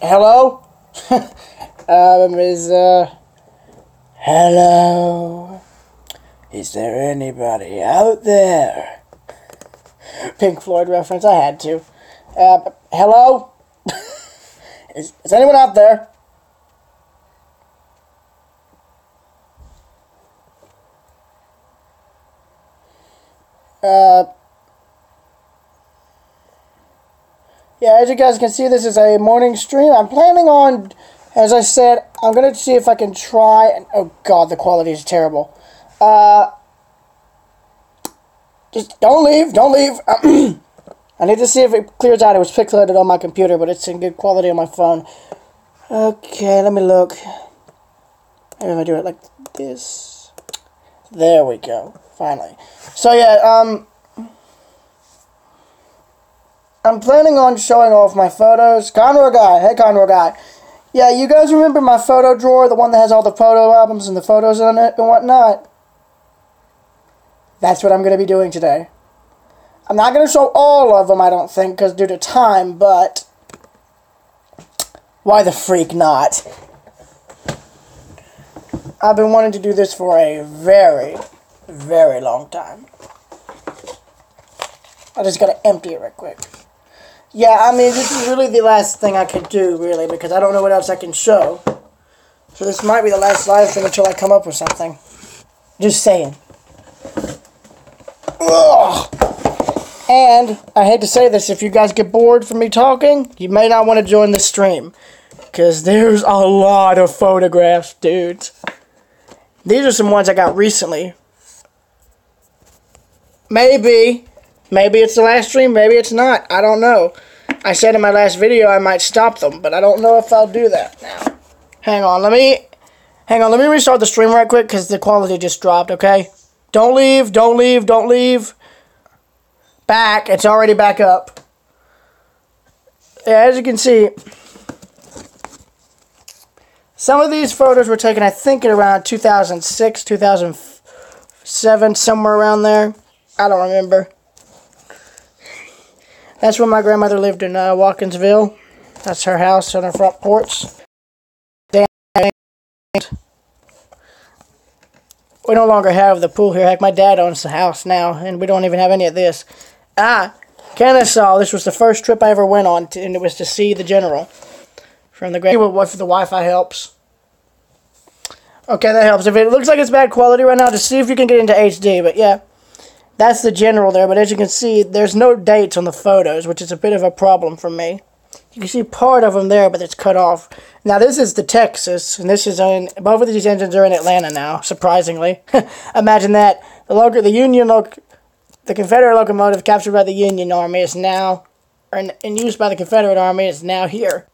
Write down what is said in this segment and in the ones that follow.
Hello? Hello? Is there anybody out there? Pink Floyd reference, I had to. Hello? Is anyone out there? Yeah, as you guys can see, this is a morning stream. I'm planning on, as I said, I'm going to see if I can try, and oh god, the quality is terrible. Just don't leave. I need to see if it clears out. It was pixelated on my computer, but it's in good quality on my phone. Okay, let me look. Maybe if I do it like this. There we go. Finally. So yeah, I'm planning on showing off my photos. Conroe Guy. Hey, Conroe Guy. Yeah, you guys remember my photo drawer? The one that has all the photo albums and the photos in it and whatnot? That's what I'm going to be doing today. I'm not going to show all of them, I don't think, because due to time, but why the freak not? I've been wanting to do this for a very, very long time. I just got to empty it real quick. Yeah, I mean, this is really the last thing I could do, really, because I don't know what else I can show. So this might be the last live thing until I come up with something. Just saying. Ugh. And, I hate to say this, if you guys get bored from me talking, you may not want to join the stream. Because there's a lot of photographs, dudes. These are some ones I got recently. Maybe it's the last stream, maybe it's not. I don't know. I said in my last video I might stop them, but I don't know if I'll do that now. Hang on, let me restart the stream right quick because the quality just dropped, okay? Don't leave. Back, it's already back up. Yeah, as you can see, some of these photos were taken, I think, in around 2006, 2007, somewhere around there. I don't remember. That's when my grandmother lived in Watkinsville. That's her house on her front porch. We no longer have the pool here. Heck, my dad owns the house now, and we don't even have any of this. Kennesaw. This was the first trip I ever went on, and it was to see the general. From the great. If the Wi-Fi helps. Okay, that helps. If it looks like it's bad quality right now, just see if you can get into HD. But yeah. That's the general there, but as you can see, there's no dates on the photos, which is a bit of a problem for me. You can see part of them there, but it's cut off. Now, this is the Texas, and this is in, both of these engines are in Atlanta now, surprisingly. Imagine that. The Confederate locomotive captured by the Union Army is now, or in use by the Confederate Army is now here.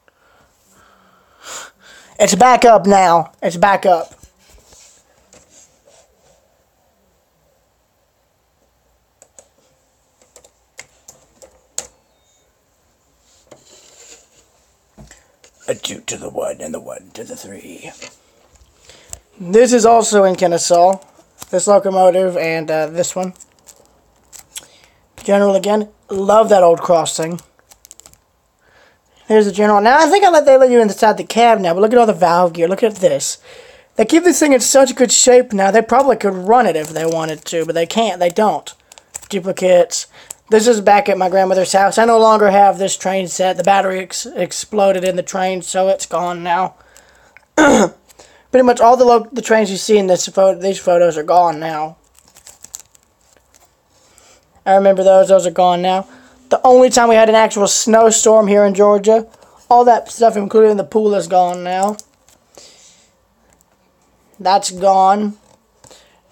It's back up now. It's back up. A 2 to the 1 and the 1 to the 3. This is also in Kennesaw. This locomotive and this one. General again. Love that old crossing. Here's the general. Now I think they let you inside the cab now, but look at all the valve gear. Look at this. They keep this thing in such good shape now. They probably could run it if they wanted to, but they can't. They don't. Duplicates. This is back at my grandmother's house. I no longer have this train set. The battery exploded in the train, so it's gone now. Pretty much all the trains you see in these photos are gone now. I remember those. Those are gone now. The only time we had an actual snowstorm here in Georgia, all that stuff, including the pool, is gone now. That's gone.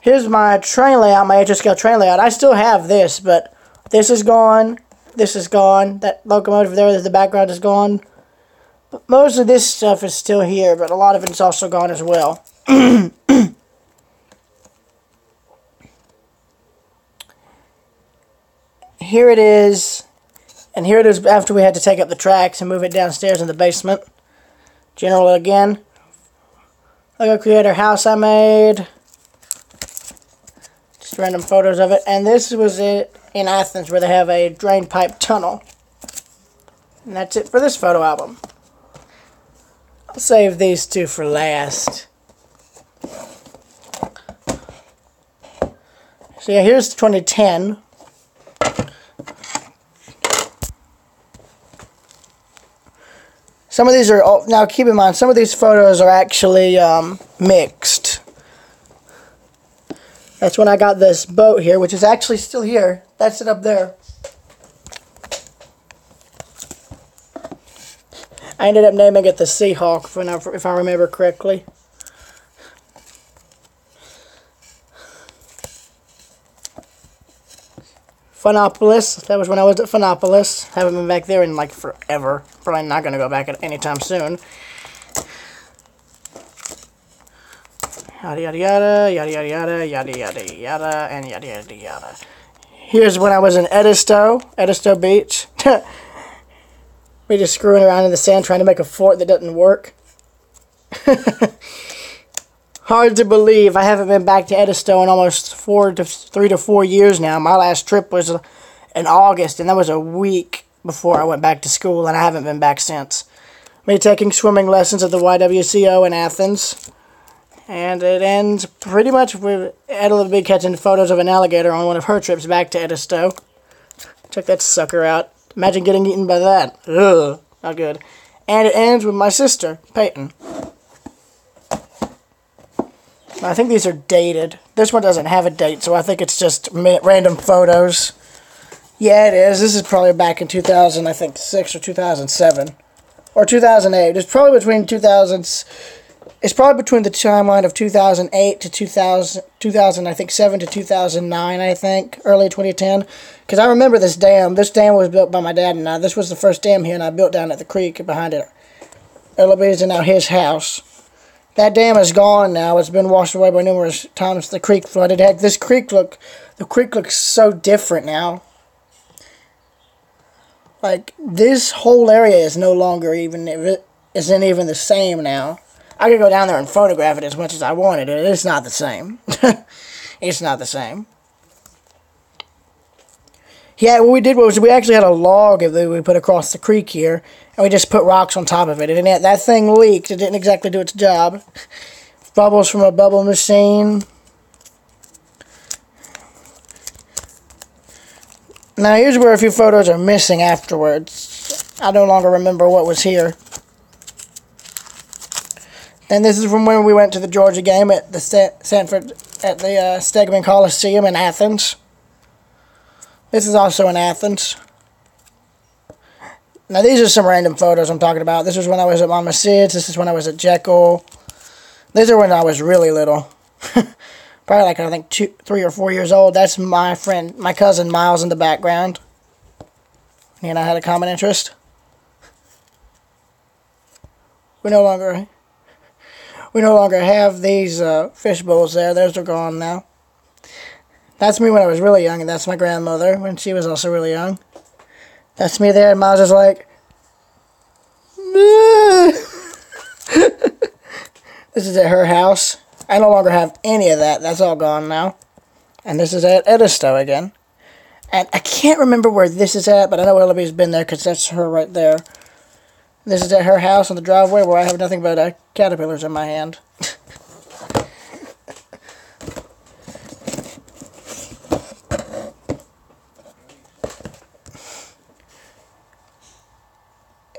Here's my train layout, my HSK train layout. I still have this, but this is gone. This is gone. That locomotive there, the background is gone. But most of this stuff is still here, but a lot of it's also gone as well. Here it is. And here it is after we had to take up the tracks and move it downstairs in the basement. General again. Lego Creator house I made. Just random photos of it. And this was it in Athens where they have a drain pipe tunnel. And that's it for this photo album. I'll save these two for last. So yeah, here's 2010. Some of these are, now keep in mind, some of these photos are actually mixed. That's when I got this boat here, which is actually still here. That's it up there. I ended up naming it the Seahawk, if I remember correctly. Funopolis, that was when I was at Funopolis. Haven't been back there in like forever. Probably not going to go back anytime soon. Yada yada yada, yada yada yada, yada yada yada, and yada yada yada. Here's when I was in Edisto Beach. We just screwing around in the sand trying to make a fort that doesn't work. Hard to believe I haven't been back to Edisto in almost 3 to 4 years now. My last trip was in August, and that was a week before I went back to school, and I haven't been back since. Me taking swimming lessons at the YWCO in Athens. And it ends pretty much with Etta Big catching photos of an alligator on one of her trips back to Edisto. Check that sucker out. Imagine getting eaten by that. Ugh, not good. And it ends with my sister, Peyton. I think these are dated. This one doesn't have a date, so I think it's just random photos. Yeah, it is. This is probably back in 2000, I think, 6 or 2007. Or 2008. It's probably between 2000s. It's probably between the timeline of 2008 to 2000, I think, 7 to 2009, I think, early 2010. Because I remember this dam. This dam was built by my dad and I. This was the first dam here, and I built down at the creek behind it. Ellaby's and now his house. That dam is gone now. It's been washed away by numerous times. The creek flooded. Heck, the creek looks so different now. Like, this whole area is no longer even, it isn't even the same now. I could go down there and photograph it as much as I wanted. It's not the same. It's not the same. Yeah, what we did was we actually had a log that we put across the creek here, and we just put rocks on top of it. And that thing leaked. It didn't exactly do its job. Bubbles from a bubble machine. Now here's where a few photos are missing afterwards. I no longer remember what was here. And this is from when we went to the Georgia game at the Stegman Coliseum in Athens. This is also in Athens. Now these are some random photos I'm talking about. This was when I was at Mama Sid's. This is when I was at Jekyll. These are when I was really little. Probably like, I think, 3 or 4 years old. That's my friend, my cousin Miles in the background. He and I had a common interest. We no longer have these fish bowls there. Those are gone now. That's me when I was really young, and that's my grandmother when she was also really young. That's me there, and Miles is like, this is at her house. I no longer have any of that. That's all gone now. And this is at Edisto again. And I can't remember where this is at, but I know Ellaby's been there because that's her right there. This is at her house on the driveway where I have nothing but caterpillars in my hand.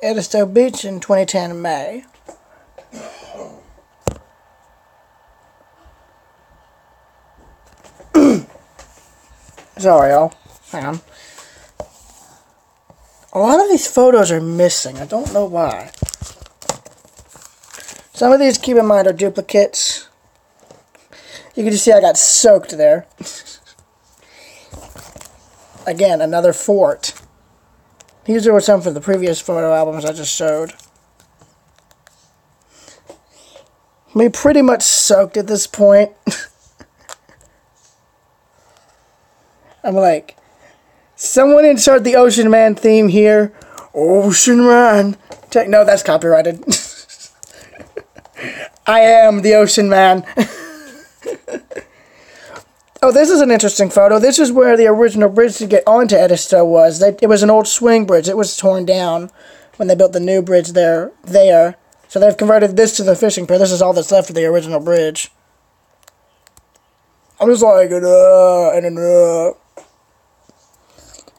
Edisto Beach in 2010 May. Sorry, y'all. Hang on. A lot of these photos are missing. I don't know why. Some of these, keep in mind, are duplicates. You can just see I got soaked there. Again, another fort. These are some from the previous photo albums I just showed. Me pretty much soaked at this point. I'm like, someone insert the Ocean Man theme here. Ocean Man. No, that's copyrighted. I am the Ocean Man. Oh, this is an interesting photo. This is where the original bridge to get onto Edisto was. It was an old swing bridge. It was torn down when they built the new bridge there. So they've converted this to the fishing pier. This is all that's left of the original bridge. I'm just like,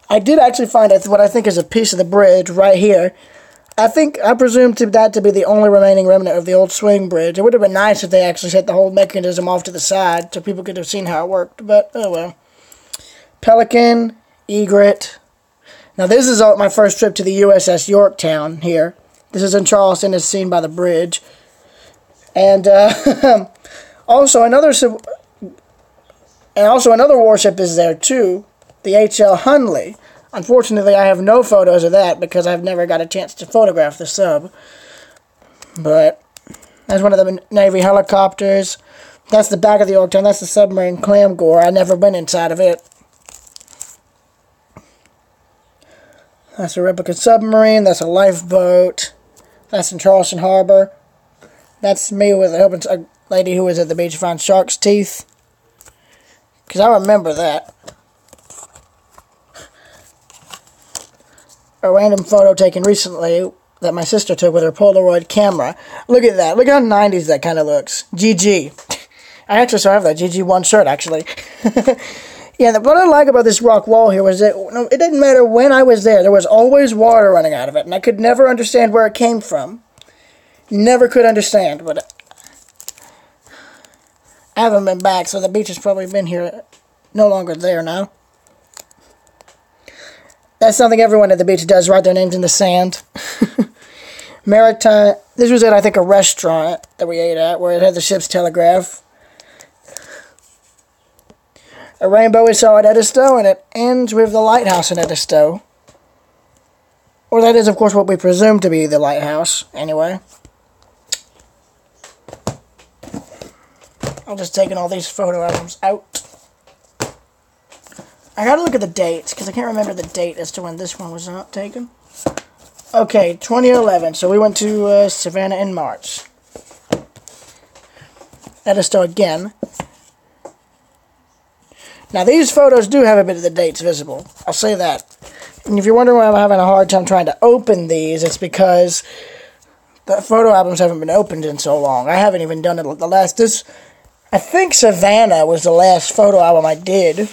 I did actually find what I think is a piece of the bridge right here. I presume that to be the only remaining remnant of the old swing bridge. It would have been nice if they actually set the whole mechanism off to the side so people could have seen how it worked, but oh well. Pelican, Egret. Now this is my first trip to the USS Yorktown here. This is in Charleston, as seen by the bridge. And also another warship is there too, the H.L. Hunley. Unfortunately, I have no photos of that because I've never got a chance to photograph the sub. But that's one of the Navy helicopters. That's the back of the Yorktown. That's the submarine clam gore. I've never been inside of it. That's a replica submarine. That's a lifeboat. That's in Charleston Harbor. That's me with a lady who was at the beach to find shark's teeth. Because I remember that. A random photo taken recently that my sister took with her Polaroid camera. Look at that. Look how 90s that kind of looks. GG. I actually still have that GG1 shirt, actually. Yeah, what I like about this rock wall here was that it didn't matter when I was there. There was always water running out of it, and I could never understand where it came from. Never could understand, but I haven't been back, so the beach has probably been here, no longer there now. That's something everyone at the beach does, write their names in the sand. Maritime. This was at, I think, a restaurant that we ate at, where it had the ship's telegraph. A rainbow we saw at Edisto, and it ends with the lighthouse in Edisto. Or that is, of course, what we presume to be the lighthouse, anyway. I'm just taking all these photo albums out. I gotta look at the dates, because I can't remember the date as to when this one was not taken. Okay, 2011, so we went to Savannah in March. Edisto again. Now, these photos do have a bit of the dates visible. I'll say that. And if you're wondering why I'm having a hard time trying to open these, it's because the photo albums haven't been opened in so long. I haven't even done it the last... I think Savannah was the last photo album I did,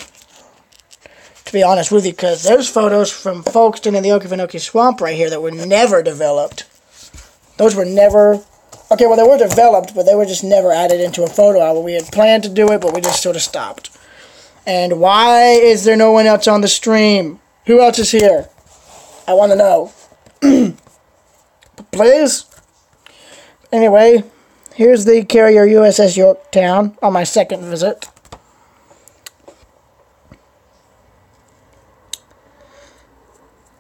to be honest with you, because there's photos from Folkestone and the Okefenokee Swamp right here that were never developed. Those were never... Okay, well, they were developed, but they were just never added into a photo album. We had planned to do it, but we just sort of stopped. And why is there no one else on the stream? Who else is here? I want to know. Please? Anyway, here's the carrier USS Yorktown on my second visit.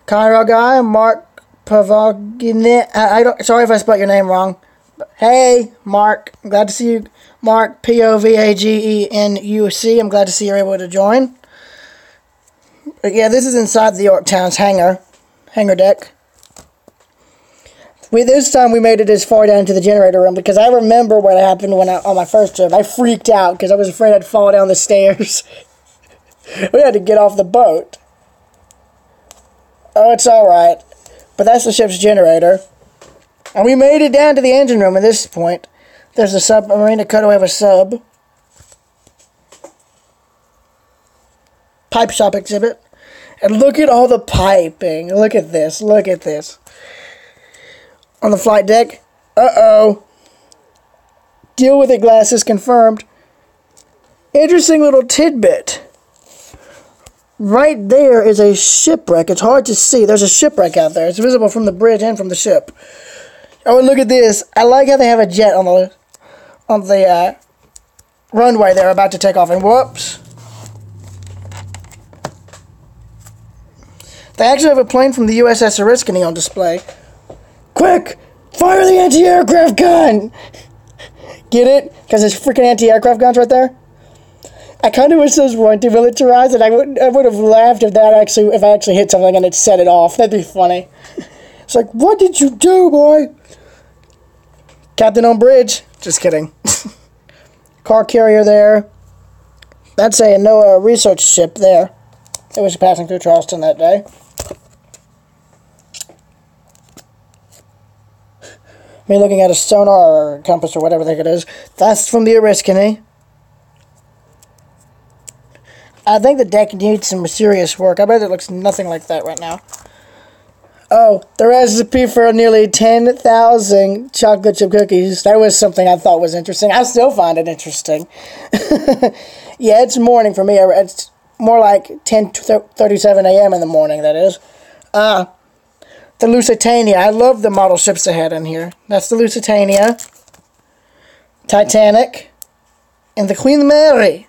Cairo guy, Mark Pavagine. Sorry if I spelled your name wrong. Hey, Mark. I'm glad to see you. Mark, P-O-V-A-G-E-N-U-C. I'm glad to see you're able to join. But yeah, this is inside the Yorktown's hangar deck. This time we made it as far down to the generator room because I remember what happened on my first trip. I freaked out because I was afraid I'd fall down the stairs. We had to get off the boat. Oh, it's alright. But that's the ship's generator. And we made it down to the engine room at this point. There's a submarine, a cutaway of a sub. Pipe shop exhibit. And look at all the piping. Look at this. Look at this. On the flight deck. Uh-oh. Deal with it, glasses confirmed. Interesting little tidbit. Right there is a shipwreck. It's hard to see. There's a shipwreck out there. It's visible from the bridge and from the ship. Oh, and look at this. I like how they have a jet on the runway they're about to take off. And whoops. They actually have a plane from the USS Oriskany on display. Quick! Fire the anti-aircraft gun! Get it? Because there's freaking anti-aircraft guns right there. I kind of wish those weren't demilitarized, and I would have laughed if I actually hit something and it set it off. That'd be funny. It's like, what did you do, boy? Captain on bridge. Just kidding. Car carrier there. That's a NOAA research ship there. It was passing through Charleston that day. Me looking at a sonar or compass or whatever the heck it is. That's from the Oriskany. I think the deck needs some serious work. I bet it looks nothing like that right now. Oh, the recipe for nearly 10,000 chocolate chip cookies. That was something I thought was interesting. I still find it interesting. Yeah, it's morning for me. It's more like 10:37 a.m. in the morning, that is. The Lusitania. I love the model ships they had in here. That's the Lusitania, Titanic, and the Queen Mary.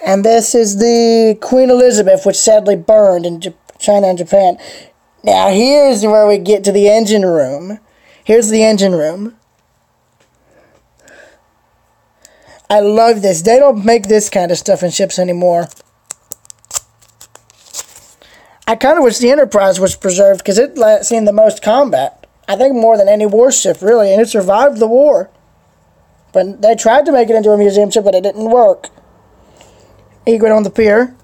And this is the Queen Elizabeth, which sadly burned in China and Japan. Now, here's where we get to the engine room. Here's the engine room. I love this. They don't make this kind of stuff in ships anymore. I kind of wish the Enterprise was preserved, because it seen the most combat. I think more than any warship, really, and it survived the war. But they tried to make it into a museum ship, but it didn't work. Egret on the pier.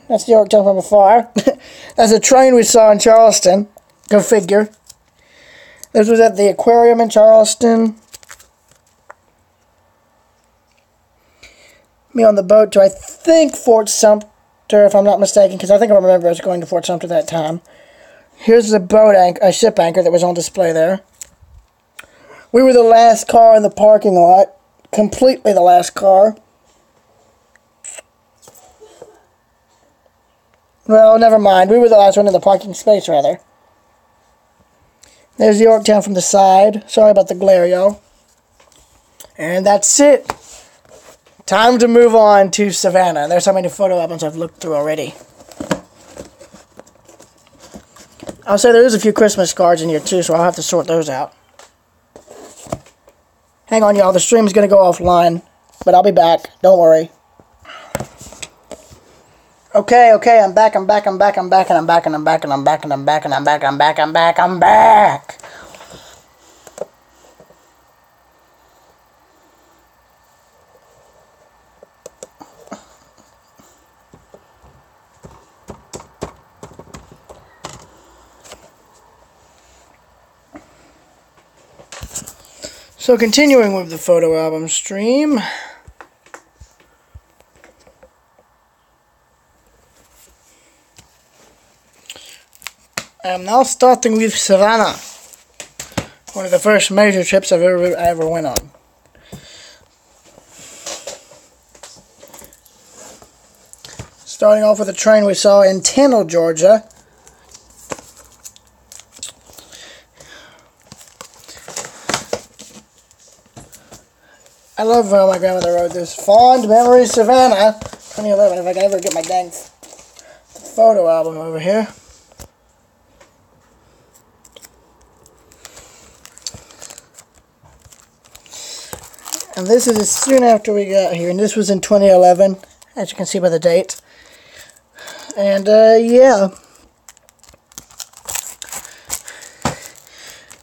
That's the Yorktown from afar. That's a train we saw in Charleston. Go figure. This was at the aquarium in Charleston. Me on the boat to, I think, Fort Sumter, if I'm not mistaken, because I think I remember us going to Fort Sumter that time. Here's the a ship anchor that was on display there. We were the last car in the parking lot. Completely the last car. Well, never mind. We were the last one in the parking space, rather. There's Yorktown from the side. Sorry about the glare, y'all. And that's it. Time to move on to Savannah. There's so many photo albums I've looked through already. I'll say there is a few Christmas cards in here, too, so I'll have to sort those out. Hang on, y'all. The stream's going to go offline, but I'll be back. Don't worry. Okay, I'm back. So continuing with the photo album stream. I'm now starting with Savannah. One of the first major trips I ever went on. Starting off with a train we saw in Tennille, Georgia. I love how my grandmother wrote this. Fond Memories, Savannah, 2011. If I can ever get my dang photo album over here. And this is soon after we got here, and this was in 2011, as you can see by the date. And, yeah.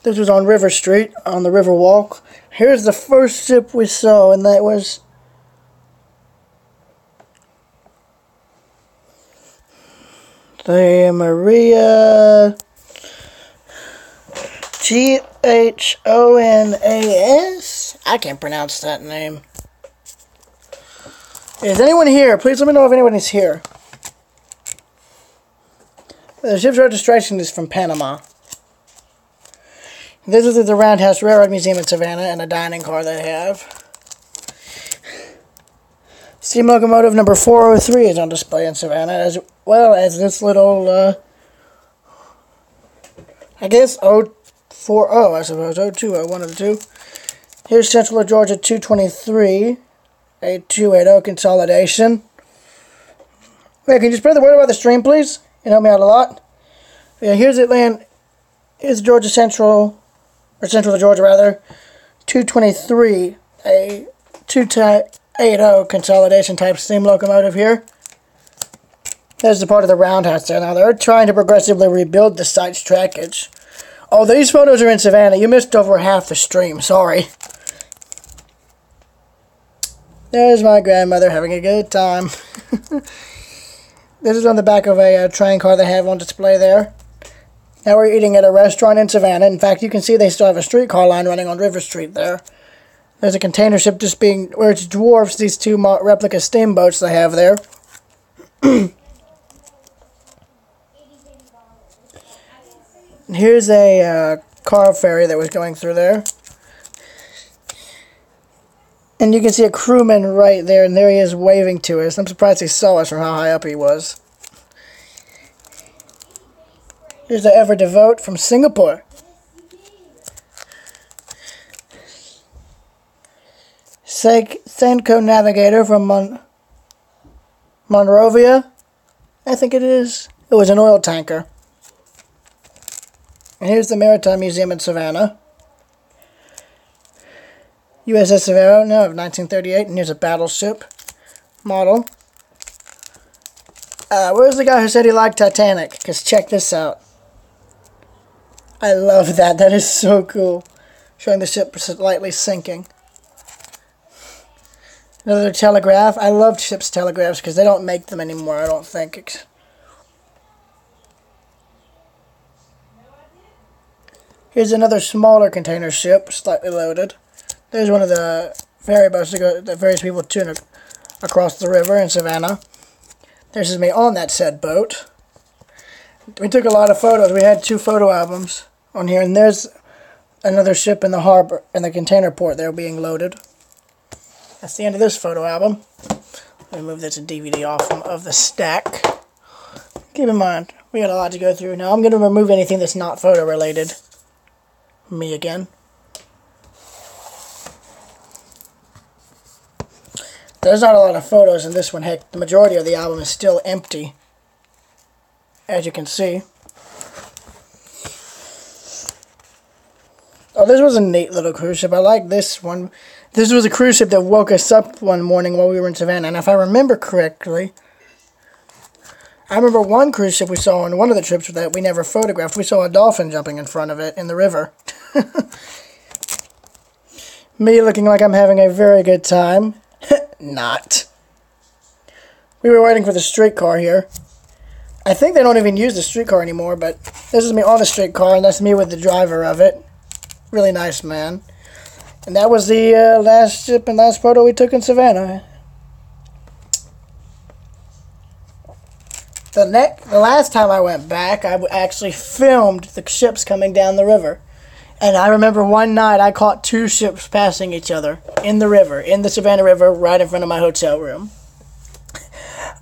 This was on River Street, on the River Walk. Here's the first ship we saw, and that was the Maria Ghonas. I can't pronounce that name. Is anyone here? Please let me know if anyone is here. The ship's registration is from Panama. This is the Roundhouse Railroad Museum in Savannah, and a dining car they have. Steam locomotive number 403 is on display in Savannah, as well as this little, I guess 040, I suppose, 020, one of the two. Here's Central of Georgia 223, a 280 consolidation. Wait, can you spread the word about the stream, please? You help me out a lot. Yeah, here's Atlanta. Here's Georgia Central, or Central of Georgia rather, 223, a 280 consolidation type steam locomotive here. There's the part of the roundhouse there. Now they're trying to progressively rebuild the site's trackage. Oh, these photos are in Savannah. You missed over half the stream. Sorry. There's my grandmother having a good time. This is on the back of a train car they have on display there. Now we're eating at a restaurant in Savannah. In fact, you can see they still have a streetcar line running on River Street there. There's a container ship just being, where it dwarfs these two replica steamboats they have there. Here's a car ferry that was going through there. And you can see a crewman right there, and there he is waving to us. I'm surprised he saw us from how high up he was. Here's the Ever Devote from Singapore. Senko Navigator from Monrovia, I think it is. It was an oil tanker. And here's the Maritime Museum in Savannah. USS Savannah of 1938, and here's a battleship model. Where's the guy who said he liked Titanic? Because check this out. I love that. That is so cool. Showing the ship slightly sinking. Another telegraph. I love ship's telegraphs because they don't make them anymore, I don't think. Here's another smaller container ship, slightly loaded. There's one of the ferry boats that ferries people to and across the river in Savannah. There's me on that said boat. We took a lot of photos. We had 2 photo albums on here, and there's another ship in the harbor, in the container port there being loaded. That's the end of this photo album. Let me move this DVD off of the stack. Keep in mind, we got a lot to go through. Now I'm going to remove anything that's not photo related. Me again. There's not a lot of photos in this one. Heck, the majority of the album is still empty, as you can see. Oh, this was a neat little cruise ship. I like this one. This was a cruise ship that woke us up one morning while we were in Savannah. And if I remember correctly, I remember one cruise ship we saw on one of the trips that we never photographed. We saw a dolphin jumping in front of it in the river. Me looking like I'm having a very good time. Not. We were waiting for the streetcar here. I think they don't even use the streetcar anymore, but this is me on the streetcar, and that's me with the driver of it. Really nice man. And that was the last ship and last photo we took in Savannah. The last time I went back, I actually filmed the ships coming down the river. And I remember one night I caught 2 ships passing each other in the river, in the Savannah River, right in front of my hotel room.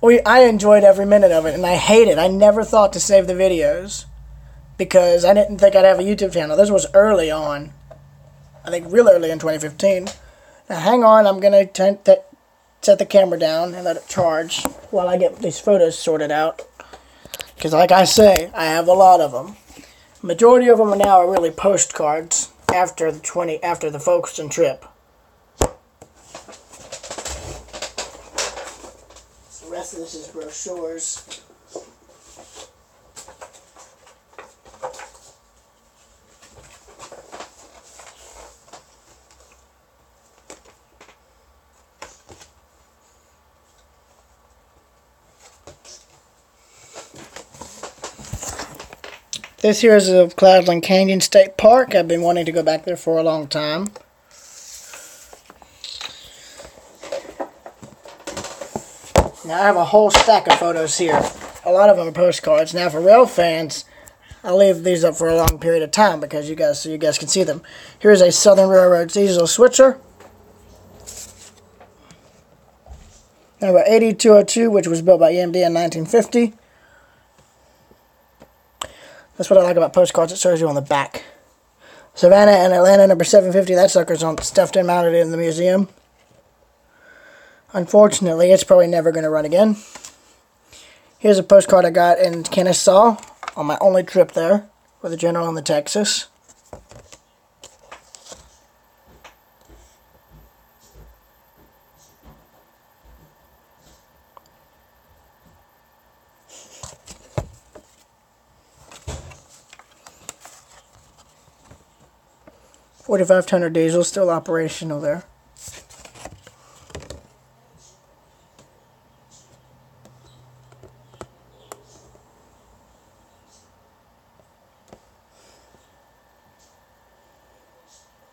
I enjoyed every minute of it, and I hate it. I never thought to save the videos because I didn't think I'd have a YouTube channel. This was early on. I think real early in 2015. Now hang on, I'm going to set the camera down and let it charge while I get these photos sorted out. Because like I say, I have a lot of them. Majority of them now are really postcards after the Folkestone trip. The rest of this is brochures. This here is of Cloudland Canyon State Park. I've been wanting to go back there for a long time. Now I have a whole stack of photos here. A lot of them are postcards. Now for rail fans, I'll leave these up for a long period of time because you guys can see them. Here's a Southern Railroad diesel switcher. Number 8202, which was built by EMD in 1950. That's what I like about postcards. It shows you on the back. Savannah and Atlanta number 750. That sucker's stuffed and mounted in the museum. Unfortunately, it's probably never going to run again. Here's a postcard I got in Kennesaw on my only trip there with the General and the Texas. $4,500 diesel still operational there.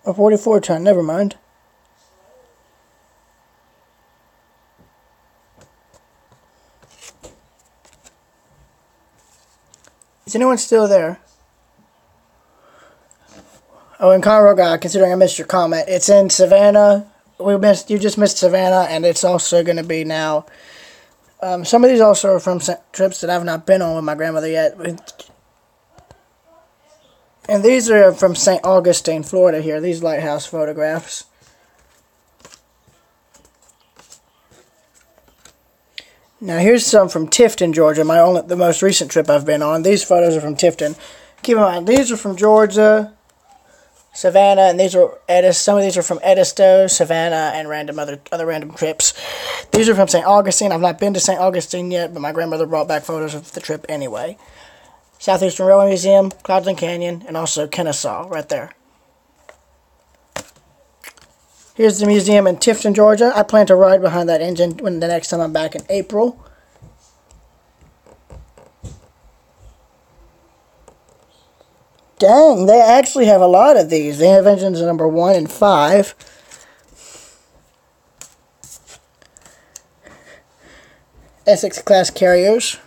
A 44 ton, never mind. Is anyone still there? Oh, and Conroe, considering I missed your comment, it's in Savannah. You just missed Savannah, and it's also going to be now. Some of these also are from trips that I've not been on with my grandmother yet. And these are from St. Augustine, Florida here, these lighthouse photographs. Now here's some from Tifton, Georgia, the most recent trip I've been on. These photos are from Tifton. Keep in mind, these are from Georgia, Savannah, and these are some of these are from Edisto, Savannah, and other random trips. These are from St. Augustine. I've not been to St. Augustine yet, but my grandmother brought back photos of the trip anyway. Southeastern Railway Museum, Cloudland Canyon, and also Kennesaw right there. Here's the museum in Tifton, Georgia. I plan to ride behind that engine when the next time I'm back in April. Dang, they actually have a lot of these. They have engines number 1 and 5. Essex class carriers.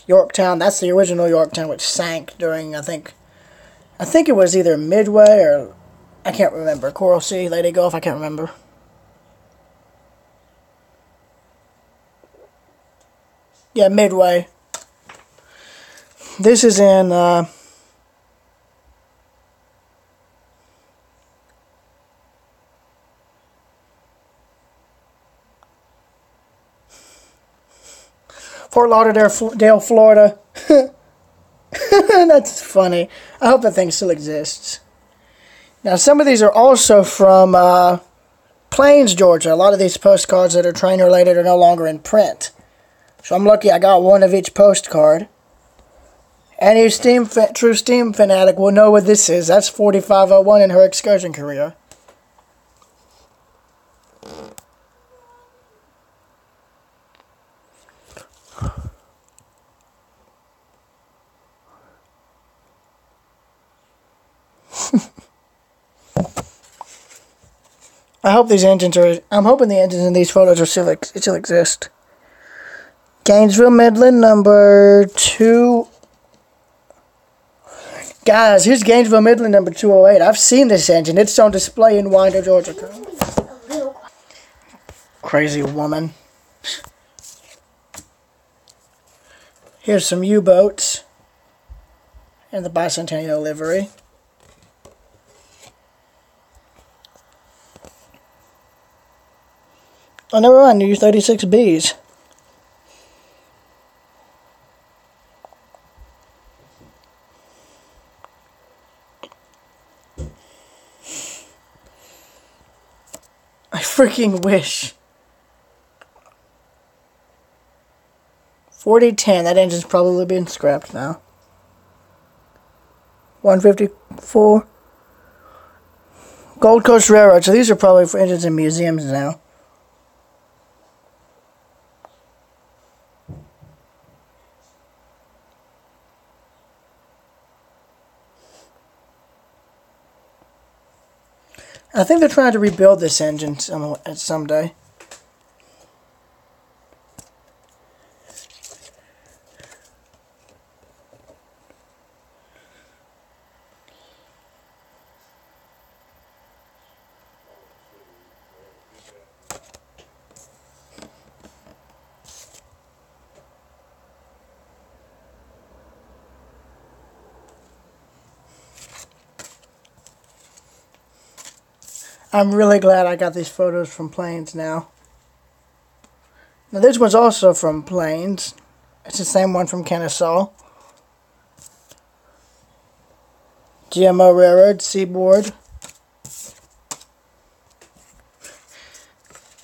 Yorktown, that's the original Yorktown, which sank during, I think it was either Midway or, I can't remember, Coral Sea, Lady Gulf, I can't remember. Yeah, Midway. This is in, Fort Lauderdale, Florida. That's funny. I hope that thing still exists. Now, some of these are also from Plains, Georgia. A lot of these postcards that are train-related are no longer in print. So I'm lucky I got one of each postcard. Any true steam fanatic will know what this is. That's 4501 in her excursion career. I hope these engines are. I'm hoping the engines in these photos are still exist. Gainesville Midland number 2. Guys, here's Gainesville Midland number 208. I've seen this engine. It's on display in Winder, Georgia. Crazy woman. Here's some U-boats in the Bicentennial livery. Oh, never mind, U-36Bs. I freaking wish. 4010, that engine's probably been scrapped now. 154. Gold Coast Railroad, so these are probably for engines in museums now. I think they're trying to rebuild this engine someday. I'm really glad I got these photos from Plains now. Now this one's also from Plains. It's the same one from Kennesaw. GMO Railroad, Seaboard.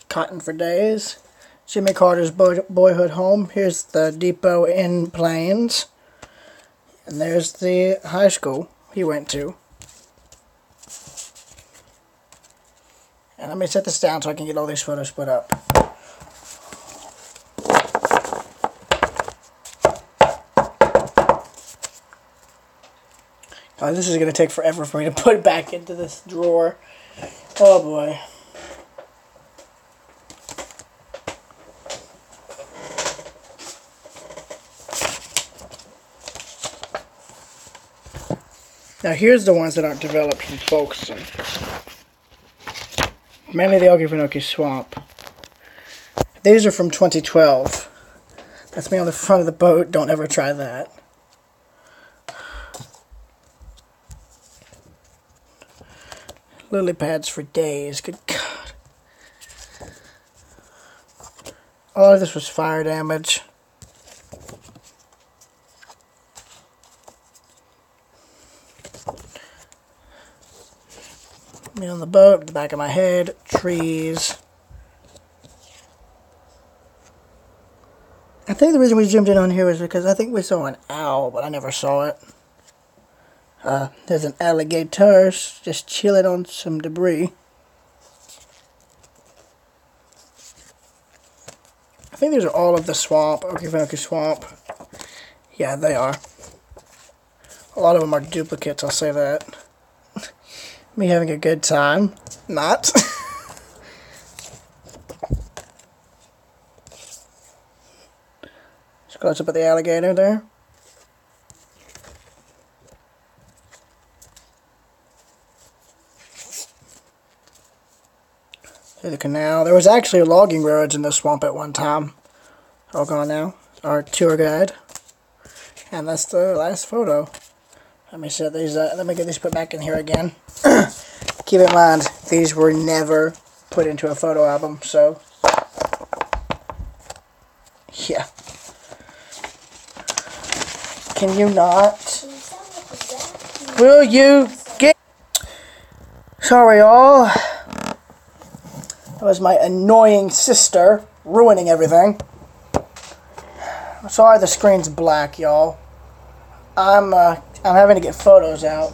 Cotton for Days. Jimmy Carter's boyhood home. Here's the depot in Plains. And there's the high school he went to. And let me set this down so I can get all these photos put up. Oh, this is going to take forever for me to put it back into this drawer. Oh boy. Now here's the ones that aren't developed from Folkestone. Mainly the Okefenokee Swamp. These are from 2012. That's me on the front of the boat. Don't ever try that. Lily pads for days. Good God. All of this was fire damage. Me on the boat, the back of my head, trees. I think the reason we zoomed in on here was because I think we saw an owl, but I never saw it. There's an alligator just chilling on some debris. I think these are all of the swamp, Okefenokee Swamp. Yeah, they are. A lot of them are duplicates, I'll say that. Me having a good time. Not. Just close up at the alligator there. Here's the canal. There was actually logging roads in this swamp at one time. All gone now. Our tour guide. And that's the last photo. Let me set these up. Let me get these put back in here again. Keep in mind, these were never put into a photo album, so yeah. Can you not? Will you get? Sorry, y'all. That was my annoying sister ruining everything. I'm sorry the screen's black, y'all. I'm having to get photos out.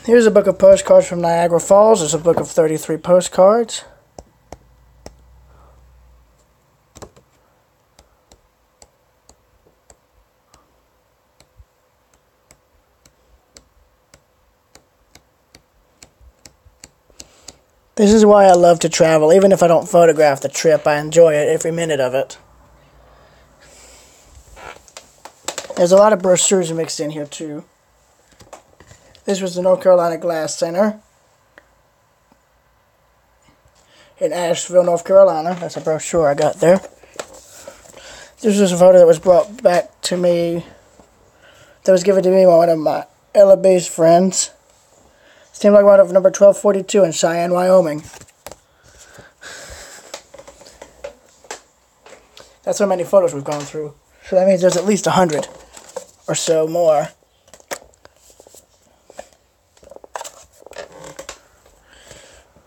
Here's a book of postcards from Niagara Falls. There's a book of 33 postcards. This is why I love to travel. Even if I don't photograph the trip, I enjoy it, every minute of it. There's a lot of brochures mixed in here too. This was the North Carolina Glass Center in Asheville, North Carolina. That's a brochure I got there. This was a photo that was brought back to me, that was given to me by one of my Ella-based friends. Seemed like one of number 1242 in Cheyenne, Wyoming. That's how many photos we've gone through. So that means there's at least 100 or so more.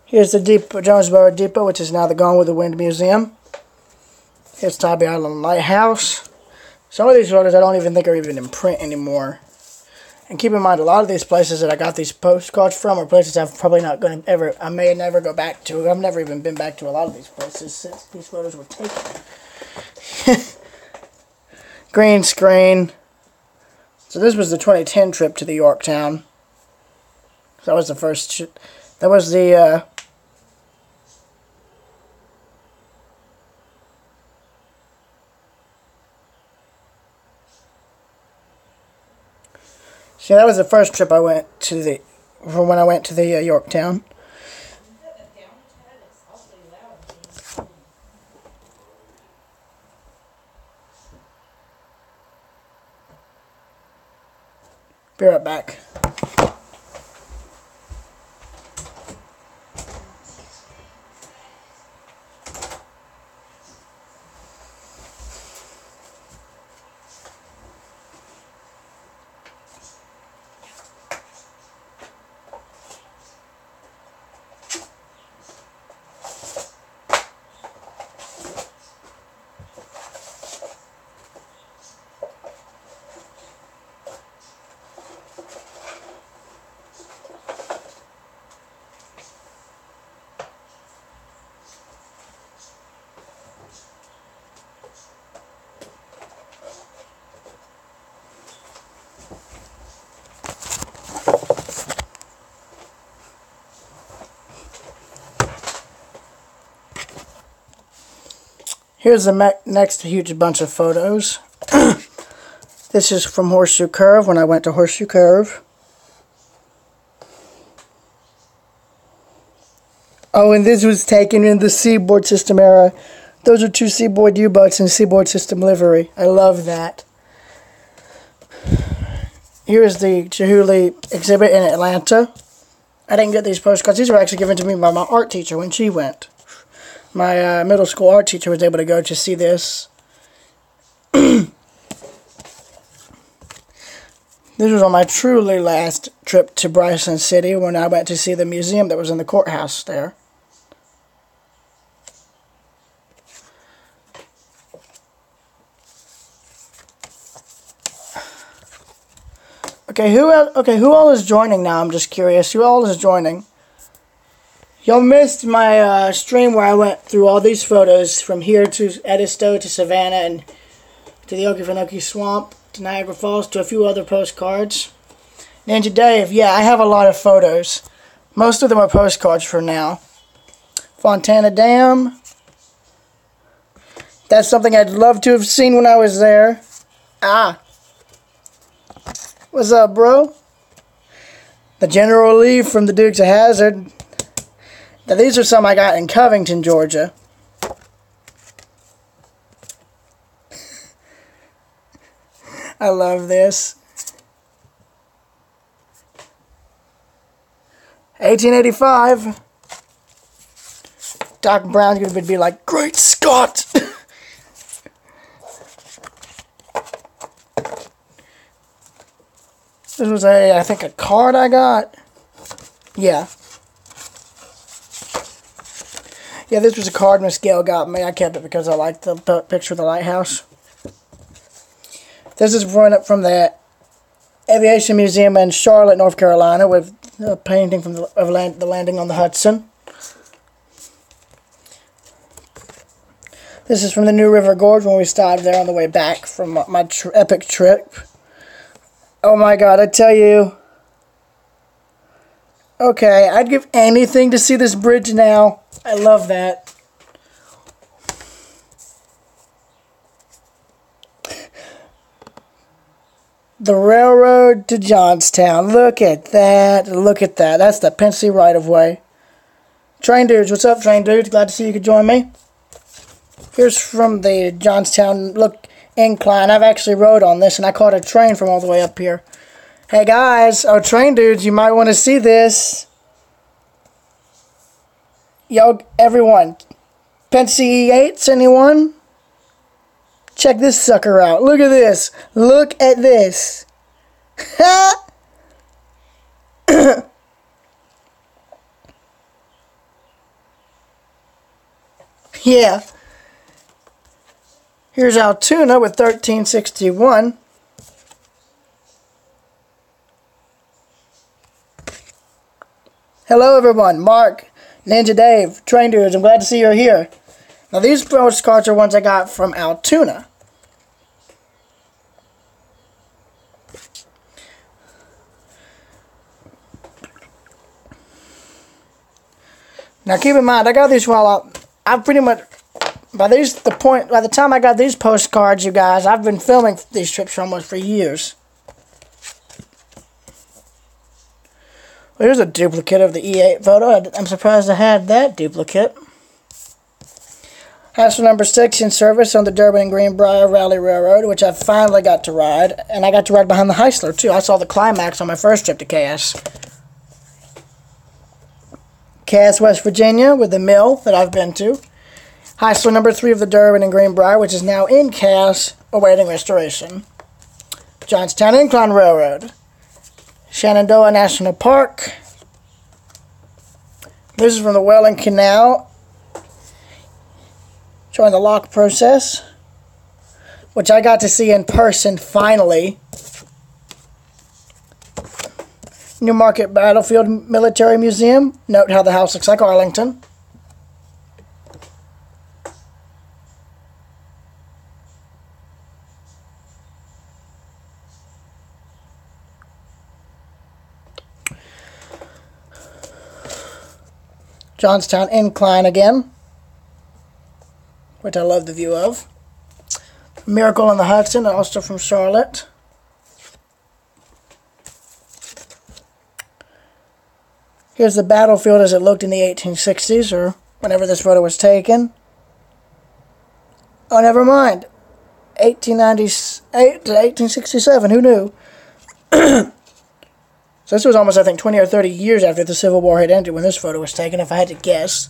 Here's the Jonesboro Depot, which is now the Gone with the Wind Museum. Here's Tybee Island Lighthouse. Some of these photos I don't even think are even in print anymore. And keep in mind, a lot of these places that I got these postcards from are places I'm probably not going to ever, I may never go back to. I've never even been back to a lot of these places since these photos were taken. Green screen. So this was the 2010 trip to the Yorktown. So that was the first, that was the, see, that was the first trip I went to the, from when I went to the Yorktown. Be right back. Here's the next huge bunch of photos. This is from Horseshoe Curve, when I went to Horseshoe Curve. Oh, and this was taken in the Seaboard System era. Those are 2 Seaboard U-boats in Seaboard System livery. I love that. Here's the Chihuly exhibit in Atlanta. I didn't get these postcards. These were actually given to me by my art teacher when she went. My middle school art teacher was able to go to see this. This was on my truly last trip to Bryson City, when I went to see the museum that was in the courthouse there. Okay, who all is joining now? I'm just curious. Who all is joining? Y'all missed my stream where I went through all these photos from here to Edisto to Savannah and to the Okefenokee Swamp to Niagara Falls to a few other postcards. Ninja Dave, yeah, I have a lot of photos. Most of them are postcards for now. Fontana Dam. That's something I'd love to have seen when I was there. Ah. What's up, bro? The General Lee from the Dukes of Hazzard. Now, these are some I got in Covington, Georgia. I love this. 1885. Doc Brown would be like, "Great Scott!" This was I think a card I got. Yeah. Yeah, this was a card Miss Gail got me. I kept it because I liked the picture of the lighthouse. This is from the Aviation Museum in Charlotte, North Carolina, with a painting from the landing on the Hudson. This is from the New River Gorge when we stopped there on the way back from my epic trip. Oh my God, I tell you. Okay, I'd give anything to see this bridge now. I love that. The railroad to Johnstown. Look at that. Look at that. That's the Pensy right-of-way. Train dudes. What's up, train dudes? Glad to see you could join me. Here's from the Johnstown incline. I've actually rode on this, and I caught a train from all the way up here. Hey, guys. Oh, train dudes, you might want to see this. Yo, everyone. Pensy E8s, anyone? Check this sucker out. Look at this. Look at this. Yeah. Here's Altoona with 1361. Hello, everyone. Mark, Ninja Dave, Train Dudes. I'm glad to see you're here. Now, these postcards are ones I got from Altoona. Now, keep in mind, I got these while I pretty much, by the time I got these postcards, you guys, I've been filming these trips for years. Well, here's a duplicate of the E8 photo. I'm surprised I had that duplicate. Hassel number 6 in service on the Durban and Greenbrier Valley Railroad, which I finally got to ride. And I got to ride behind the Heisler, too. I saw the climax on my first trip to Cass. Cass, West Virginia, with the mill that I've been to. Heisler number 3 of the Durban and Greenbrier, which is now in Cass, awaiting restoration. Johnstown Incline Railroad. Shenandoah National Park. This is from the Welland Canal, showing the lock process, which I got to see in person finally. Newmarket Battlefield Military Museum. Note how the house looks like Arlington. Johnstown Incline again. which I love the view of. Miracle on the Hudson, also from Charlotte. Here's the battlefield as it looked in the 1860s, or whenever this photo was taken. Oh, never mind. 1898 to 1867, who knew? So this was almost, I think, 20 or 30 years after the Civil War had ended when this photo was taken, if I had to guess.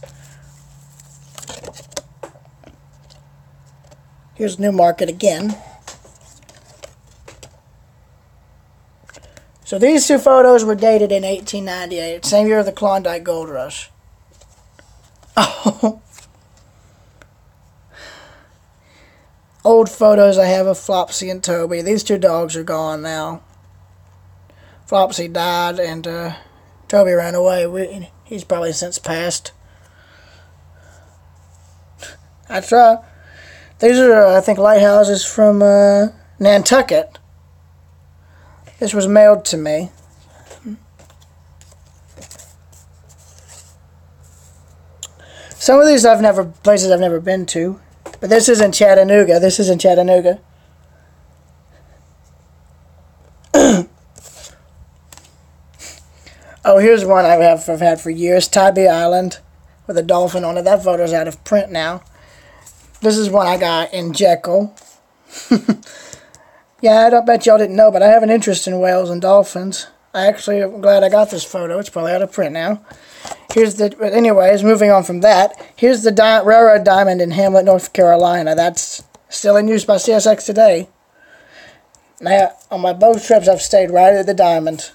Here's Newmarket again. So these two photos were dated in 1898, same year of the Klondike Gold Rush. Oh. Old photos I have of Flopsy and Toby. These two dogs are gone now. Flopsy died and Toby ran away. He's probably since passed. I try. These are, I think, lighthouses from Nantucket. This was mailed to me. Some of these places I've never been to. But this is in Chattanooga. This is in Chattanooga. Oh, here's one I've had for years. Tybee Island with a dolphin on it. That photo's out of print now. This is one I got in Jekyll. Yeah, I don't bet y'all didn't know, but I have an interest in whales and dolphins. I actually am glad I got this photo. It's probably out of print now. But anyways, moving on from that, here's the railroad diamond in Hamlet, North Carolina. That's still in use by CSX today. Now, on my boat trips, I've stayed right at the diamond.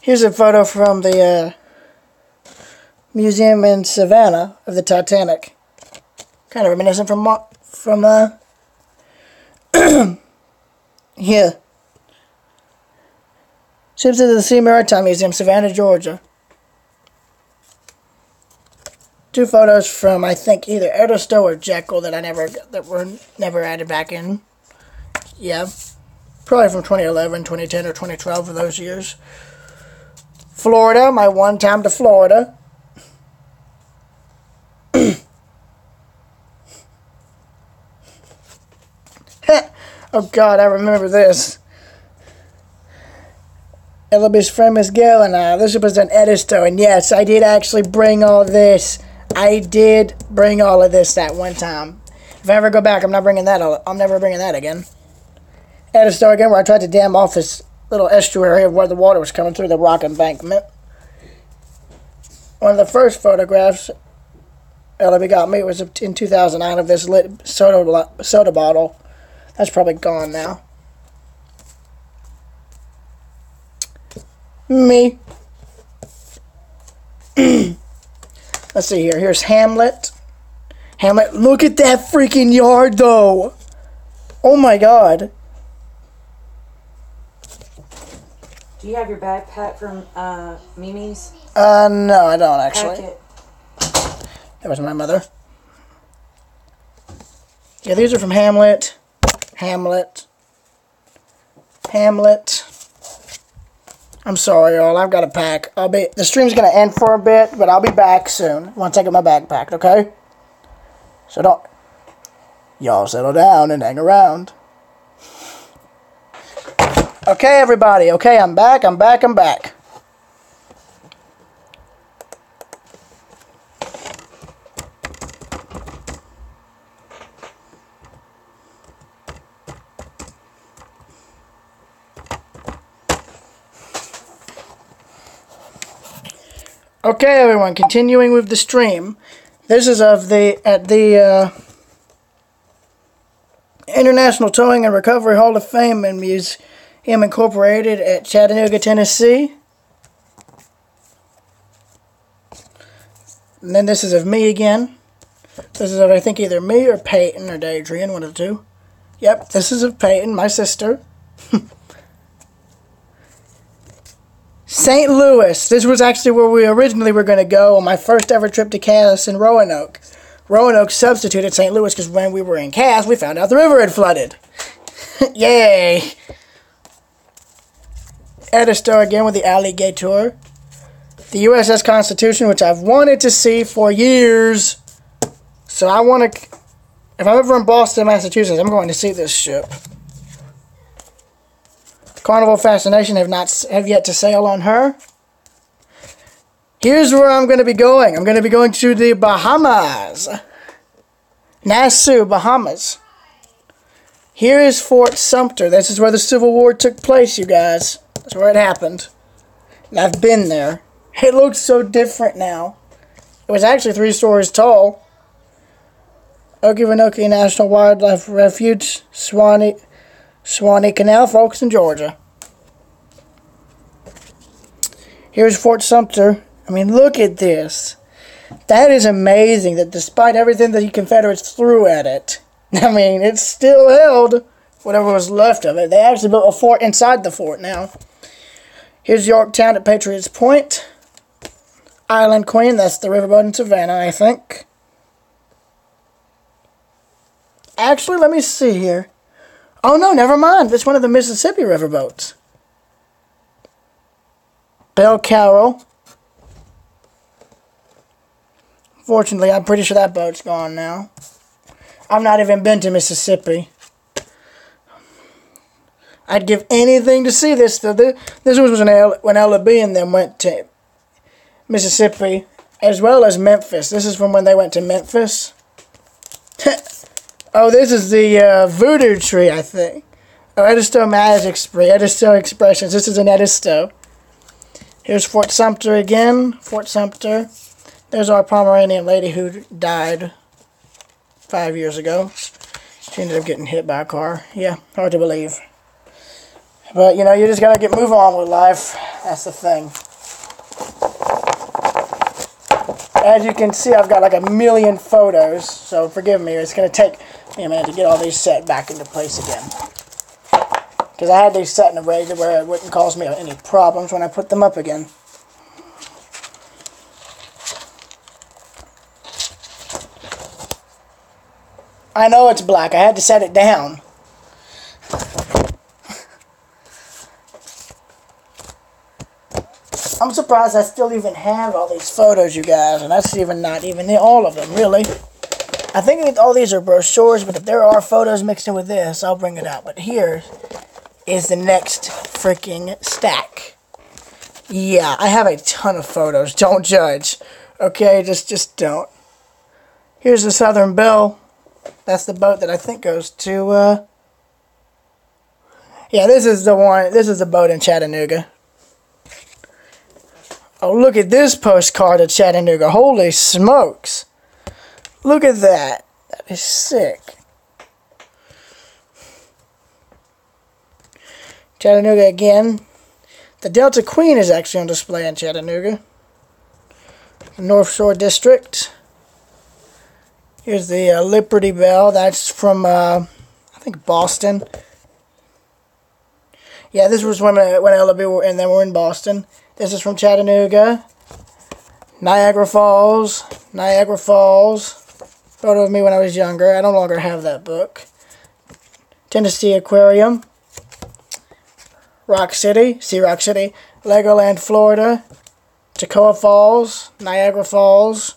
Here's a photo from the museum in Savannah of the Titanic. Kind of reminiscent from here. Ships of the Sea Maritime Museum, Savannah, Georgia. Two photos from, I think, either Edisto or Jekyll that were never added back in. Yeah. Probably from 2011, 2010, or 2012 for those years. Florida, my one time to Florida. Oh God, I remember this. Ellaby's friend Miss Gail and I. This was an Edisto, and yes, I did actually bring all this. I did bring all of this that one time. If I ever go back, I'm never bringing that again. Edisto again, where I tried to dam off this little estuary of where the water was coming through the rock embankment. One of the first photographs Ellaby got me was in 2009 of this lit soda bottle. That's probably gone now. Me. Let's see here. Here's Hamlet. Hamlet, look at that freaking yard, though. Oh my God. Do you have your backpack from Mimi's? No, I don't actually. Pack it. That was my mother. Yeah, these are from Hamlet. Hamlet. I'm sorry, y'all. I've got to pack. The stream's gonna end for a bit, but I'll be back soon once I get my bag packed. Okay? So don't. Y'all settle down and hang around. Okay, everybody. Okay, I'm back. Okay, everyone, continuing with the stream. This is at the International Towing and Recovery Hall of Fame and Museum Incorporated at Chattanooga, Tennessee. And then this is of me again. This is of, I think, either me or Peyton or Daydream, one of the two. Yep, this is of Peyton, my sister. St. Louis. This was actually where we originally were going to go on my first ever trip to Cass in Roanoke. Roanoke substituted St. Louis because when we were in Cass, we found out the river had flooded. Yay! Edisto again with the Alligator. The USS Constitution, which I've wanted to see for years. So I want to... If I'm ever in Boston, Massachusetts, I'm going to see this ship. Carnival Fascination have yet to sail on her. Here's where I'm going to be going. I'm going to be going to the Bahamas. Nassau, Bahamas. Here is Fort Sumter. This is where the Civil War took place, you guys. That's where it happened. And I've been there. It looks so different now. It was actually 3 stories tall. Okefenokee National Wildlife Refuge, Swanee Canal, Folkestone, Georgia. Here's Fort Sumter. I mean, look at this. That is amazing that despite everything that the Confederates threw at it, I mean, it still held whatever was left of it. They actually built a fort inside the fort now. Here's Yorktown at Patriots Point. Island Queen, that's the riverboat in Savannah, I think. Actually, let me see here. Oh, no, never mind. It's one of the Mississippi riverboats. Belle Carroll. Fortunately, I'm pretty sure that boat's gone now. I've not even been to Mississippi. I'd give anything to see this. This was when Ella B and them went to Mississippi, as well as Memphis. This is from when they went to Memphis. Oh, this is the Voodoo Tree, I think. Oh, Edisto Magic Spree, Edisto Expressions. This is an Edisto. Here's Fort Sumter again. Fort Sumter. There's our Pomeranian lady who died 5 years ago. She ended up getting hit by a car. Yeah, hard to believe. But, you know, you just gotta move on with life. That's the thing. As you can see, I've got like 1,000,000 photos, so forgive me. It's gonna take me a minute to get all these set back into place again. Because I had these set in a way where it wouldn't cause me any problems when I put them up again. I know it's black. I had to set it down. I'm surprised I still even have all these photos, you guys. And that's even not even all of them, really. I think all these are brochures, but if there are photos mixed in with this, I'll bring it out. But here is the next freaking stack. Yeah, I have a ton of photos. Don't judge. Okay, just don't. Here's the Southern Belle. That's the boat that I think goes to, yeah, this is the one. This is the boat in Chattanooga. Oh, look at this postcard of Chattanooga. Holy smokes. Look at that. That is sick. Chattanooga again. The Delta Queen is actually on display in Chattanooga. North Shore District. Here's the Liberty Belle. That's from, I think, Boston. Yeah, this was when Ella B and them were in Boston. This is from Chattanooga. Niagara Falls. Niagara Falls. Photo of me when I was younger. I no longer have that book. Tennessee Aquarium. Rock City. See Rock City. Legoland, Florida. Toccoa Falls. Niagara Falls.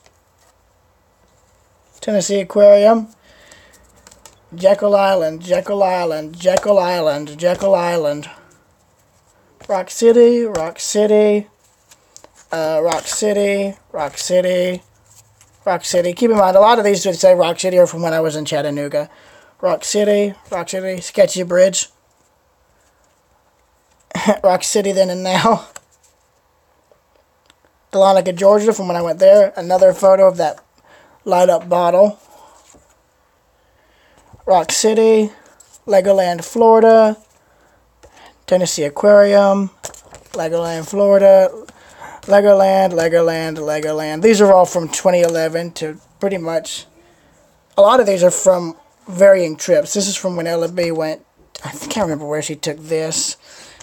Tennessee Aquarium. Jekyll Island. Jekyll Island. Jekyll Island. Jekyll Island. Rock City, Rock City, Rock City, Rock City, Rock City. Keep in mind, a lot of these that say Rock City are from when I was in Chattanooga. Rock City, Sketchy Bridge. Rock City then and now. Dahlonega, Georgia, from when I went there. Another photo of that light-up bottle. Rock City, Legoland, Florida. Tennessee Aquarium, Legoland, Florida, Legoland. These are all from 2011 to pretty much, a lot of these are from varying trips. This is from when Ella B went, I can't remember where she took this.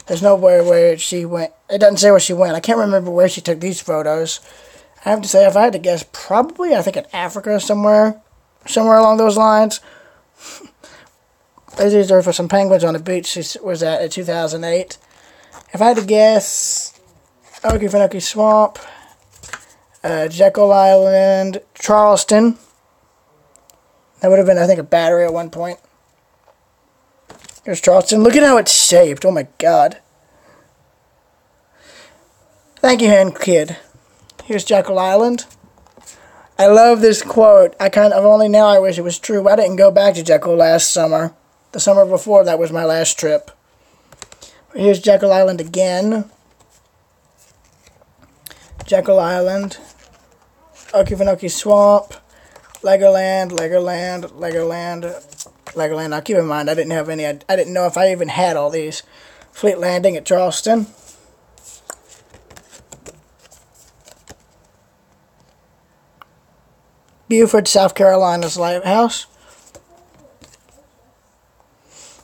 There's nowhere where she went, it doesn't say where she went. I can't remember where she took these photos. I have to say, if I had to guess, probably, I think in Africa somewhere along those lines. These are for some penguins on the beach. She was at in 2008. If I had to guess, Okefenokee Swamp, Jekyll Island, Charleston. That would have been, I think, a battery at one point. Here's Charleston. Look at how it's shaped. Oh my god. Thank you, Hen Kid. Here's Jekyll Island. I love this quote. Only now I wish it was true. I didn't go back to Jekyll last summer. The summer before that was my last trip. Here's Jekyll Island again. Jekyll Island. Okefenokee Swamp. Legoland, Legoland, Legoland, Legoland. Now keep in mind, I didn't know if I even had all these. Fleet Landing at Charleston. Beaufort, South Carolina's Lighthouse.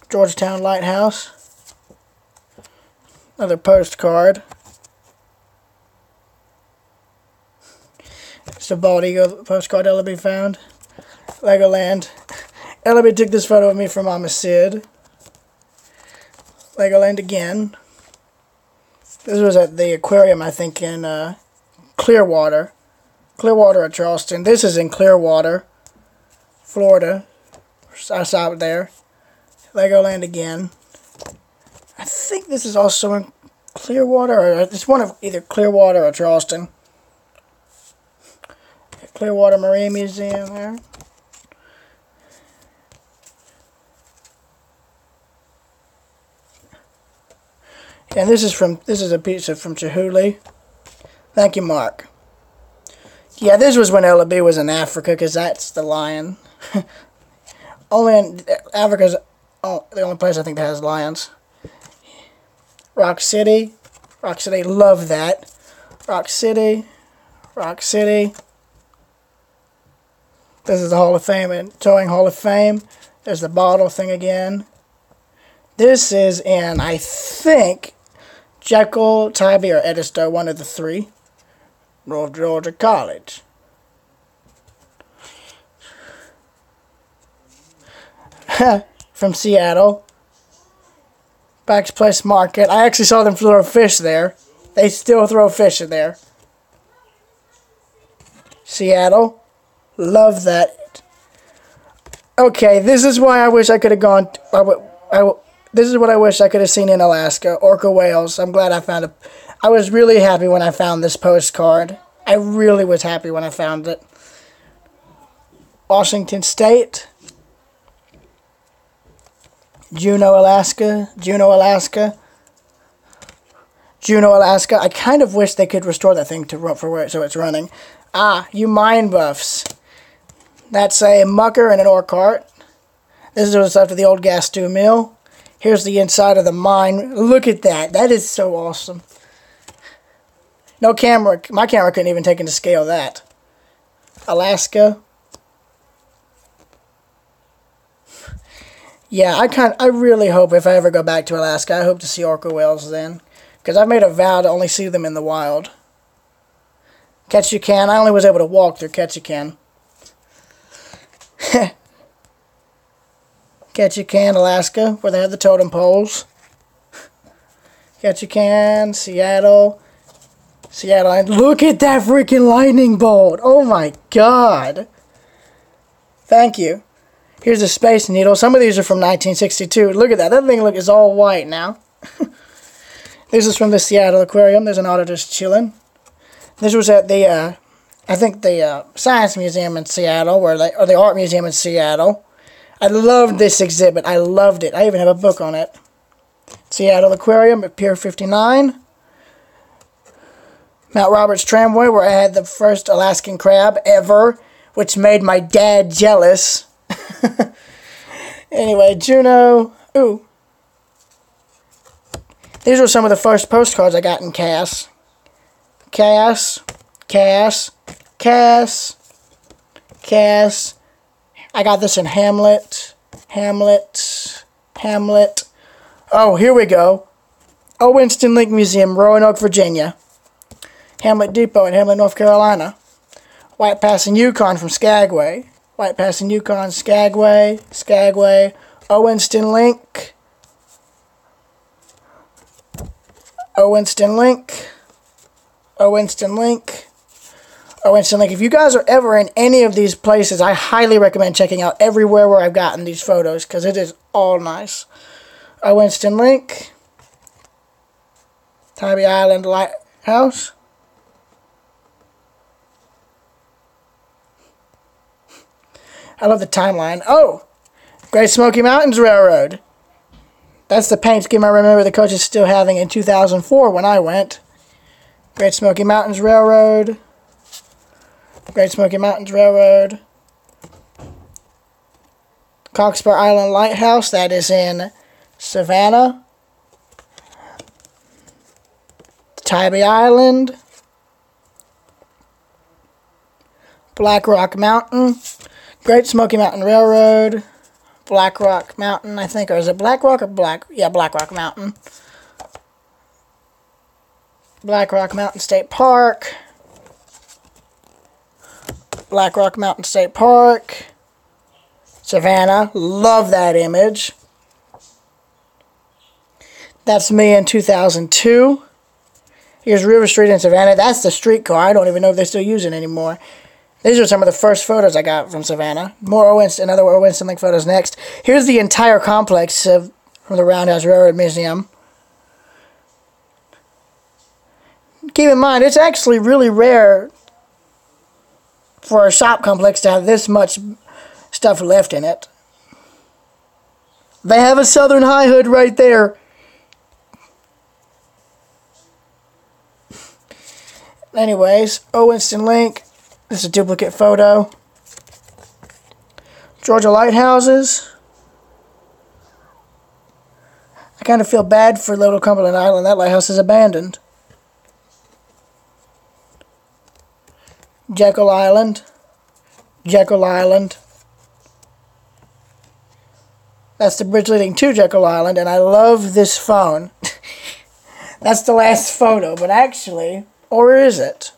Georgetown Lighthouse. Another postcard. It's a bald eagle postcard Ellaby found. Legoland. Ellaby took this photo of me for Mama Sid. Legoland again. This was at the aquarium, I think, in Clearwater. Clearwater at Charleston. This is in Clearwater, Florida. I saw it there. Legoland again. I think this is also in Clearwater, or it's one of either Clearwater or Charleston. Clearwater Marine Museum there. And this is a pizza from Chihuly. Thank you, Mark. Yeah, this was when Ellaby was in Africa, because that's the lion. Africa's the only place I think that has lions. Rock City. Rock City, love that. Rock City. Rock City. This is the Hall of Fame and Towing Hall of Fame. There's the bottle thing again. This is in, I think, Jekyll, Tybee, or Edisto, one of the three. North Georgia College. From Seattle. Back's Place Market. I actually saw them throw fish there. They still throw fish in there. Seattle. Love that. Okay, this is why I wish I could have gone. This is what I wish I could have seen in Alaska. Orca whales. I'm glad I found it. I was really happy when I found this postcard. I really was happy when I found it. Washington State. Juneau, Alaska. Juneau, Alaska. Juneau, Alaska. I kind of wish they could restore that thing so it's running. Ah, you mine buffs. That's a mucker and an ore cart. This is what's after the old gas stew mill. Here's the inside of the mine. Look at that. That is so awesome. No camera. My camera couldn't even take into scale that. Alaska. Yeah, I really hope if I ever go back to Alaska, I hope to see orca whales then. Because I've made a vow to only see them in the wild. Ketchikan. I only was able to walk through Ketchikan. Ketchikan, Alaska, where they have the totem poles. Ketchikan, Seattle. Seattle. And look at that freaking lightning bolt. Oh my god. Thank you. Here's a Space Needle. Some of these are from 1962. Look at that. That thing is all white now. This is from the Seattle Aquarium. There's an auditor's chilling. This was at the, I think the Science Museum in Seattle, or the Art Museum in Seattle. I loved this exhibit. I loved it. I even have a book on it. Seattle Aquarium at Pier 59. Mount Roberts Tramway, where I had the first Alaskan crab ever, which made my dad jealous. Anyway, Juneau. Ooh. These were some of the first postcards I got in Cass. Cass. Cass. Cass. Cass. I got this in Hamlet. Hamlet. Hamlet. Oh, here we go. Winston Link Museum, Roanoke, Virginia. Hamlet Depot in Hamlet, North Carolina. White Pass and Yukon from Skagway. White Pass and Yukon, Skagway. Owinston Link. Owinston Link. If you guys are ever in any of these places, I highly recommend checking out everywhere where I've gotten these photos, because it is all nice. Owinston Link. Tybee Island Lighthouse. I love the timeline. Oh! Great Smoky Mountains Railroad. That's the paint scheme I remember the coaches still having in 2004 when I went. Great Smoky Mountains Railroad. Cockspur Island Lighthouse, that is in Savannah. Tybee Island. Black Rock Mountain. Great Smoky Mountain Railroad. Black Rock Mountain, I think. Or is it Black Rock or Black? Yeah, Black Rock Mountain. Black Rock Mountain State Park. Black Rock Mountain State Park. Savannah. Love that image. That's me in 2002. Here's River Street in Savannah. That's the streetcar. I don't even know if they still use it anymore. These are some of the first photos I got from Savannah. More another Owinston Link photos next. Here's the entire complex from the Roundhouse Railroad Museum. Keep in mind, it's actually really rare for a shop complex to have this much stuff left in it. They have a Southern High Hood right there. Anyways, Owinston Link. This is a duplicate photo. Georgia Lighthouses. I kind of feel bad for Little Cumberland Island. That lighthouse is abandoned. Jekyll Island. That's the bridge leading to Jekyll Island, and I love this phone. That's the last photo, but actually, or is it?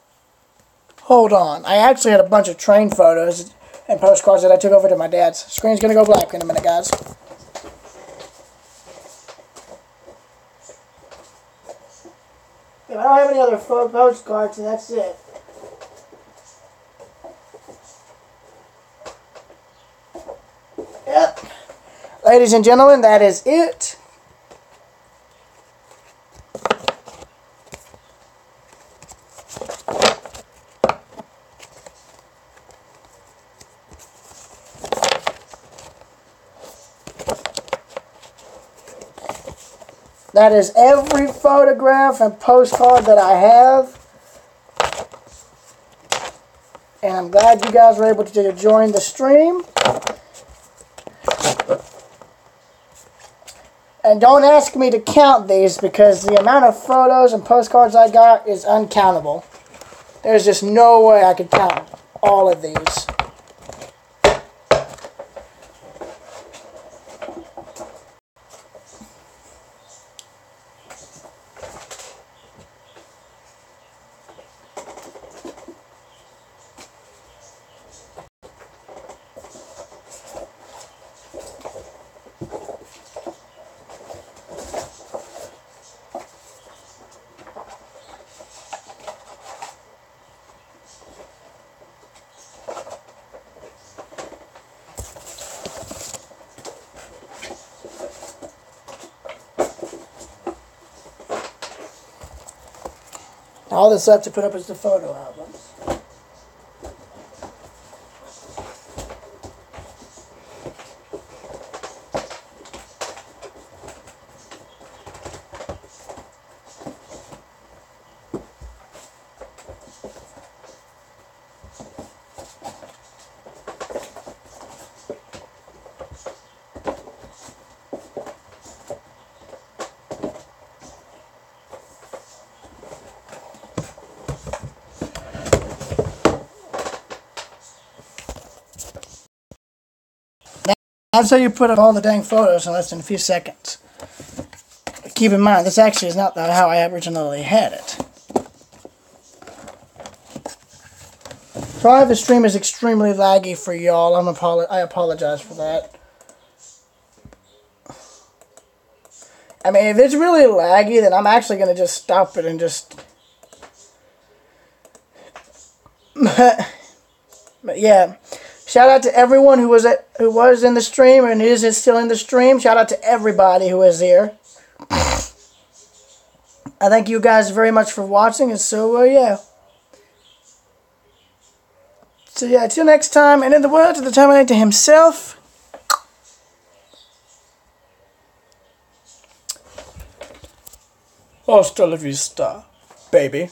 Hold on. I actually had a bunch of train photos and postcards that I took over to my dad's. Screen's going to go black in a minute, guys. If I don't have any other postcards, then that's it. Yep. Ladies and gentlemen, that is it. That is every photograph and postcard that I have. And I'm glad you guys were able to join the stream. And don't ask me to count these because the amount of photos and postcards I got is uncountable. There's just no way I could count all of these. All that's left to put up is the photo albums. That's how you put up all the dang photos in less than a few seconds. Keep in mind, this actually is not how I originally had it. Sorry if the stream is extremely laggy for y'all. I apologize for that. I mean, if it's really laggy, then I'm actually going to just stop it and just... But yeah, shout out to everyone who was in the stream and is still in the stream. Shout out to everybody who is here. I thank you guys very much for watching, and so yeah. So yeah, till next time, and in the words of the Terminator himself, hasta la vista, baby.